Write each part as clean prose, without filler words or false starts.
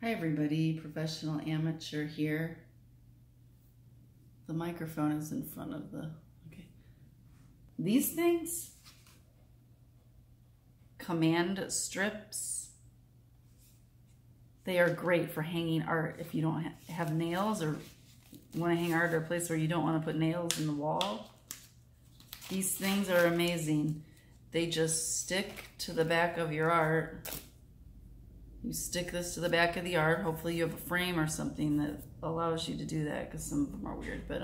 Hi everybody, professional amateur here. The microphone is in front of the, okay. These things, command strips, they are great for hanging art if you don't have nails or want to hang art at a place where you don't want to put nails in the wall. These things are amazing. They just stick to the back of your art. You stick this to the back of the art. Hopefully you have a frame or something that allows you to do that, because some of them are weird. But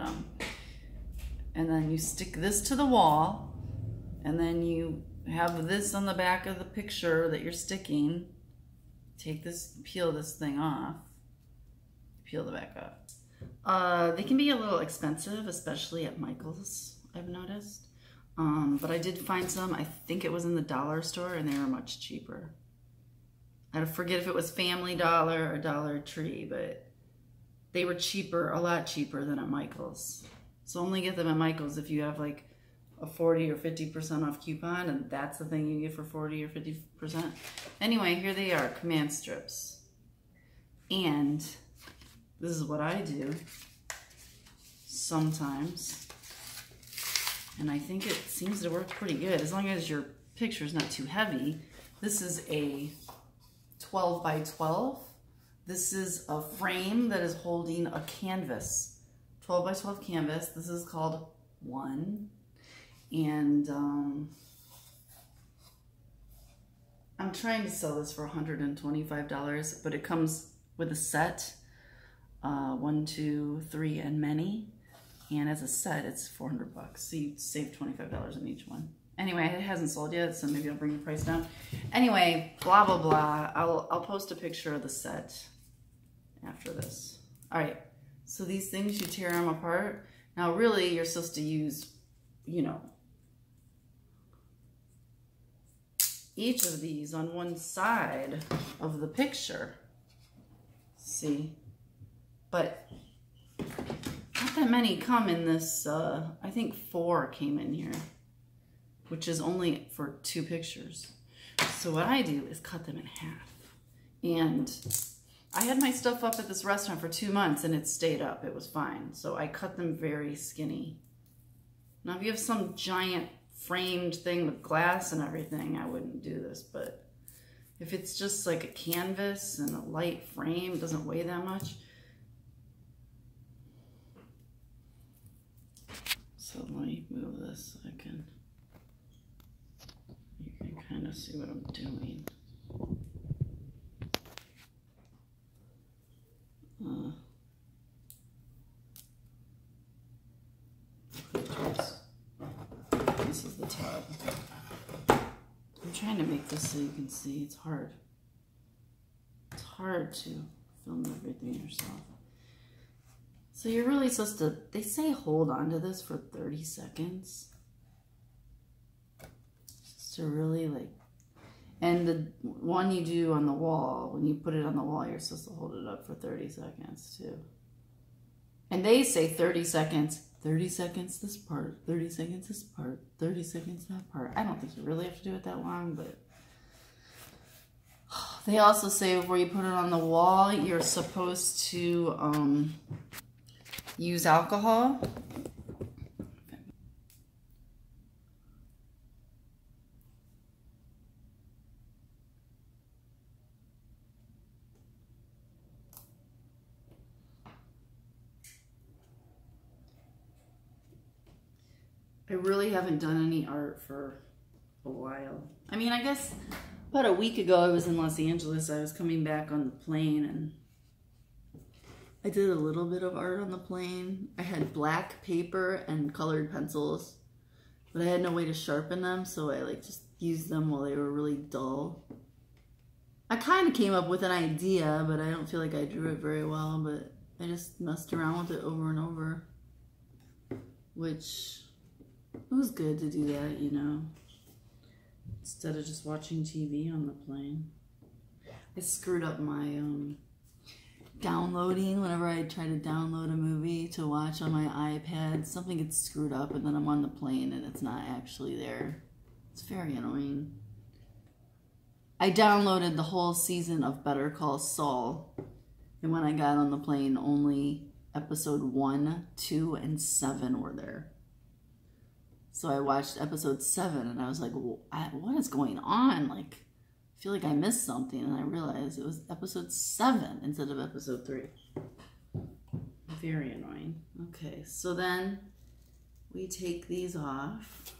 and then you stick this to the wall, and then you have this on the back of the picture that you're sticking. Take this, peel this thing off, peel the back off. They can be a little expensive, especially at Michael's, I've noticed. But I did find some, I think it was in the dollar store, and they were much cheaper. I forget if it was Family Dollar or Dollar Tree, but they were cheaper, a lot cheaper than at Michael's. So only get them at Michael's if you have like a 40 or 50% off coupon, and that's the thing you get for 40 or 50%. Anyway, here they are, command strips. And this is what I do sometimes. And I think it seems to work pretty good, as long as your picture is not too heavy. This is a 12 by 12. This is a frame that is holding a canvas, 12 by 12 canvas. This is called One. And I'm trying to sell this for $125, but it comes with a set, 1, 2, 3, and many. And as a set, it's 400 bucks. So you save $25 on each one. Anyway, it hasn't sold yet, so maybe I'll bring the price down. Anyway, blah, blah, blah. I'll post a picture of the set after this. All right, so these things, you tear them apart. Now, really, you're supposed to use, you know, each of these on one side of the picture. See? But not that many come in this, I think 4 came in here, which is only for 2 pictures. So what I do is cut them in half. And I had my stuff up at this restaurant for 2 months and it stayed up. It was fine. So I cut them very skinny. Now, if you have some giant framed thing with glass and everything, I wouldn't do this. But if it's just like a canvas and a light frame, doesn't weigh that much. So let me move this so I can, you can kind of see what I'm doing. This is the tub. I'm trying to make this so you can see. It's hard. It's hard to film everything yourself. So you're really supposed to, they say hold on to this for 30 seconds. Just to really like, and the one you do on the wall, when you put it on the wall, you're supposed to hold it up for 30 seconds too. And they say 30 seconds this part, 30 seconds this part, 30 seconds that part. I don't think you really have to do it that long, but they also say before you put it on the wall, you're supposed to use alcohol. I really haven't done any art for a while. I mean, I guess about a week ago I was in Los Angeles. I was coming back on the plane and I did a little bit of art on the plane. I had black paper and colored pencils, but I had no way to sharpen them, so I like just used them while they were really dull. I kind of came up with an idea, but I don't feel like I drew it very well, but I just messed around with it over and over, which it was good to do that, you know, instead of just watching TV on the plane. I screwed up my downloading. Whenever I try to download a movie to watch on my iPad, something gets screwed up and then I'm on the plane and it's not actually there. It's very annoying. I downloaded the whole season of Better Call Saul, and when I got on the plane, only episode 1, 2, and 7 were there. So I watched episode 7, and I was like, what is going on? Like, I feel like I missed something, and I realized it was episode 7 instead of episode 3. Very annoying. Okay, so then we take these off.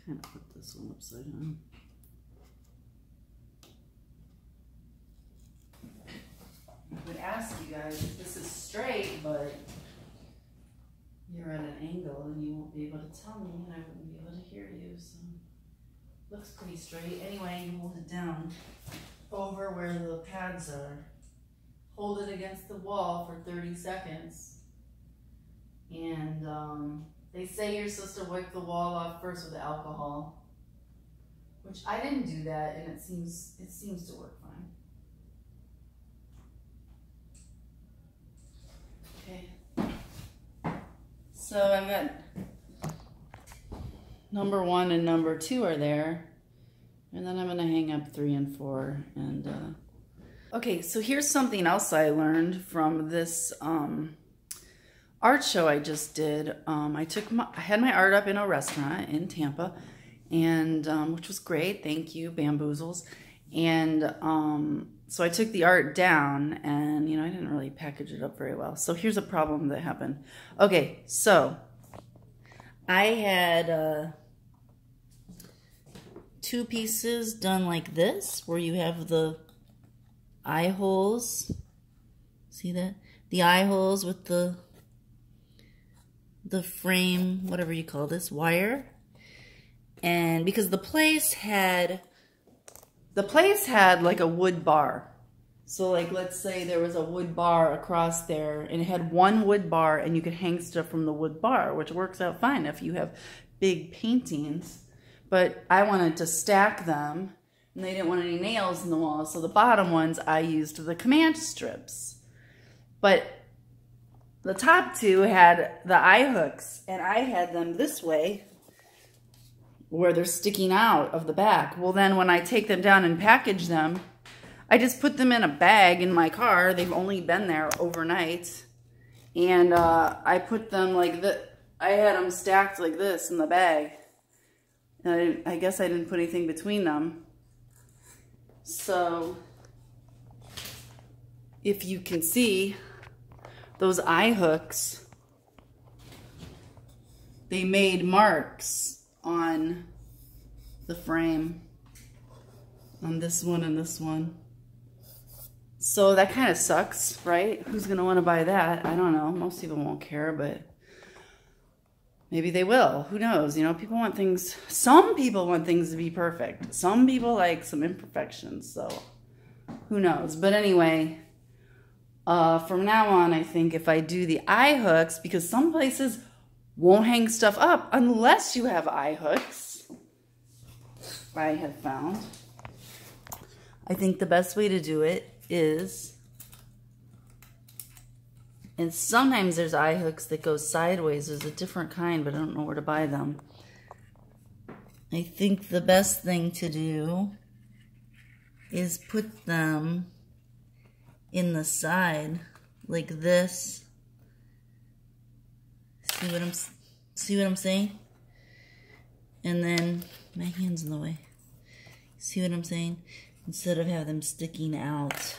Kind of put this one upside down. I would ask you guys if this is straight, but you're at an angle and you won't be able to tell me, and I wouldn't be able to hear you, so looks pretty straight. Anyway, you hold it down over where the pads are. Hold it against the wall for 30 seconds. And they say you're supposed to wipe the wall off first with alcohol, which I didn't do that, and it seems to work fine. Okay. So I've got number 1 and number 2 are there, and then I'm gonna hang up 3 and 4. And okay, so here's something else I learned from this art show I just did. I had my art up in a restaurant in Tampa, and which was great. Thank you, Bamboozles. And so I took the art down, and I didn't really package it up very well. So here's a problem that happened. Okay, so I had 2 pieces done like this, where you have the eye holes. See that? The eye holes with the frame, whatever you call this, wire. And because the place had like a wood bar. So like, let's say there was a wood bar across there, and it had 1 wood bar, and you could hang stuff from the wood bar, which works out fine if you have big paintings. But I wanted to stack them, and they didn't want any nails in the wall, so the bottom ones I used the command strips. But the top 2 had the eye hooks, and I had them this way, where they're sticking out of the back. Well, then when I take them down and package them, I just put them in a bag in my car. They've only been there overnight. And I put them like this. I had them stacked like this in the bag. And I guess I didn't put anything between them. So, if you can see, those eye hooks, they made marks on the frame, on this one and this one. So that kind of sucks, right? Who's going to want to buy that? I don't know. Most people won't care, but maybe they will. Who knows? People want things, some people want things to be perfect. Some people like some imperfections, so who knows? But anyway, from now on, I think if I do the eye hooks, because some places won't hang stuff up unless you have eye hooks, I have found. I think the best way to do it is, and sometimes there's eye hooks that go sideways. There's a different kind, but I don't know where to buy them. I think the best thing to do is put them in the side like this. See what I'm saying? And then my hand's in the way. See what I'm saying? Instead of having them sticking out.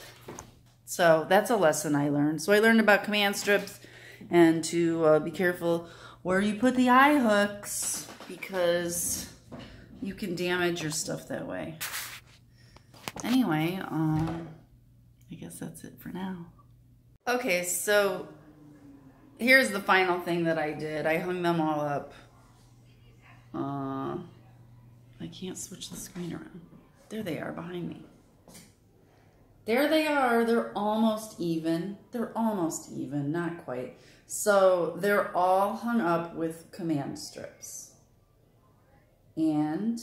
So that's a lesson I learned. So I learned about command strips, and to be careful where you put the eye hooks, because you can damage your stuff that way. Anyway, I guess that's it for now. Okay, so here's the final thing that I did. I hung them all up. I can't switch the screen around. There they are behind me. There they are. They're almost even. They're almost even, not quite. So they're all hung up with command strips. And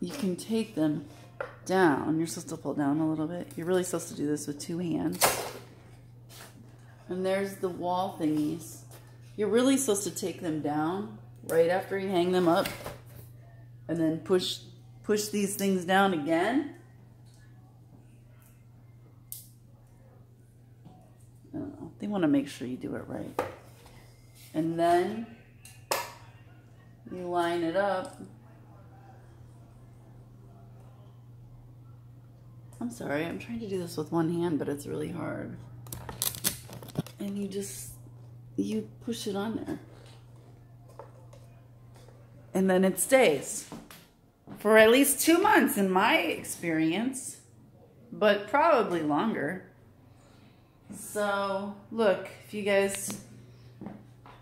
you can take them down. You're supposed to pull down a little bit. You're really supposed to do this with 2 hands. And there's the wall thingies. You're really supposed to take them down right after you hang them up, and then push these things down again. I don't know. They want to make sure you do it right. And then you line it up. I'm sorry, I'm trying to do this with one hand, but it's really hard. And you push it on there. And then it stays for at least 2 months in my experience, but probably longer. So look, if you guys,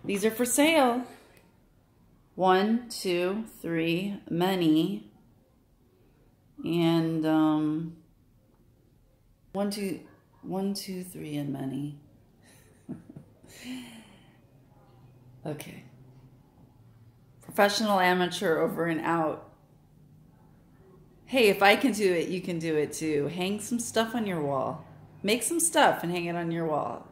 these are for sale. 1, 2, 3, many. And 1, 2, 3, and many. Okay. Professional, amateur, over and out. Hey, if I can do it, you can do it too. Hang some stuff on your wall. Make some stuff and hang it on your wall.